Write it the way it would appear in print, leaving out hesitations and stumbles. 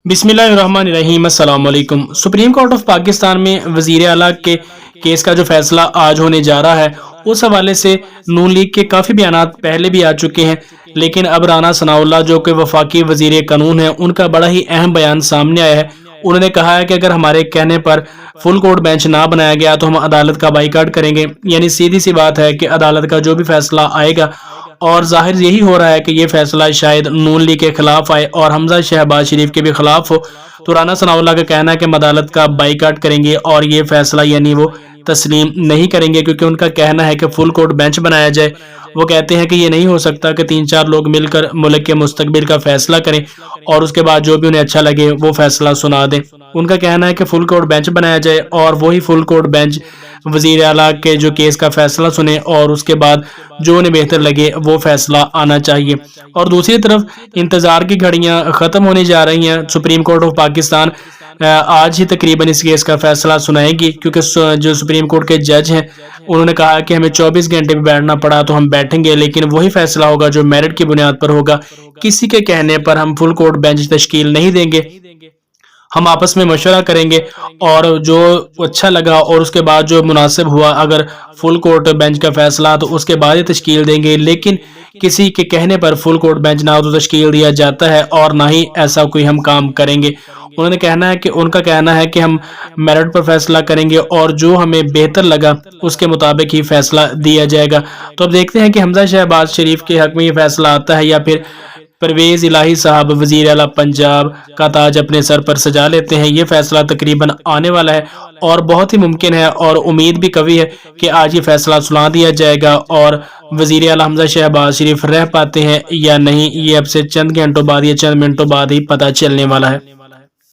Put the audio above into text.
बिस्मिल्लाहिर्रहमानिर्रहीम अस्सलाम वालेकुम। सुप्रीम कोर्ट ऑफ पाकिस्तान में वजीर आला के केस का जो फैसला आज होने जा रहा है, उस हवाले से नून लीग के काफ़ी बयानात पहले भी आ चुके हैं, लेकिन अब राना सनाउल्लाह जो कि वफाकी वजीर कानून है, उनका बड़ा ही अहम बयान सामने आया है। उन्होंने कहा है कि अगर हमारे कहने पर फुल कोर्ट बेंच ना बनाया गया तो हम अदालत का बाइकाट करेंगे। यानी सीधी सी बात है कि अदालत का जो भी फैसला आएगा, और जाहिर यही हो रहा है कि ये फैसला शायद नून लीग के खिलाफ आए और हमजा शहबाज शरीफ के भी खिलाफ हो। तो राना सनाउल्लाह का कहना है कि हम अदालत का बाइकाट करेंगे और ये फैसला यानी वो तस्लीम नहीं करेंगे, क्योंकि उनका कहना है कि फुल कोर्ट बेंच बनाया जाए। वो कहते हैं कि ये नहीं हो सकता कि 3-4 लोग मिलकर मुल्क के मुस्तकबिल का फैसला करें और उसके बाद जो भी उन्हें अच्छा लगे वो फैसला सुना दें। उनका कहना है कि फुल कोर्ट बेंच बनाया जाए और वही फुल कोर्ट बेंच वजीर आला के जो केस का फैसला सुने और उसके बाद जो उन्हें बेहतर लगे वो फैसला आना चाहिए। और दूसरी तरफ इंतजार की घड़ियां खत्म होने जा रही हैं। सुप्रीम कोर्ट ऑफ पाकिस्तान आज ही तकरीबन इस केस का फैसला सुनाएगी, क्योंकि जो सुप्रीम कोर्ट के जज हैं उन्होंने कहा कि हमें 24 घंटे भी बैठना पड़ा तो हम बैठेंगे, लेकिन वही फैसला होगा जो मेरिट की बुनियाद पर होगा। किसी के कहने पर हम फुल कोर्ट बेंच तश्कील नहीं देंगे, हम आपस में मशवरा करेंगे और जो अच्छा लगा और उसके बाद जो मुनासिब हुआ, अगर फुल कोर्ट बेंच का फैसला तो उसके बाद ही तश्कील देंगे। लेकिन किसी के कहने पर फुल कोर्ट बेंच ना तो तश्कील दिया जाता है और ना ही ऐसा कोई हम काम करेंगे। उन्होंने कहना है कि उनका कहना है कि हम मेरिट पर फैसला करेंगे और जो हमें बेहतर लगा उसके मुताबिक ही फैसला दिया जाएगा। तो अब देखते हैं कि हमजा शहबाज शरीफ के हक में ये फैसला आता है या फिर परवेज इलाही साहब वजीर आला पंजाब का ताज अपने सर पर सजा लेते हैं। ये फैसला तकरीबन आने वाला है और बहुत ही मुमकिन है और उम्मीद भी कवी है कि आज ये फैसला सुना दिया जाएगा और वजीर आला हमजा शहबाज शरीफ रह पाते हैं या नहीं, ये अब से चंद घंटों बाद या चंद मिनटों बाद ही पता चलने वाला है।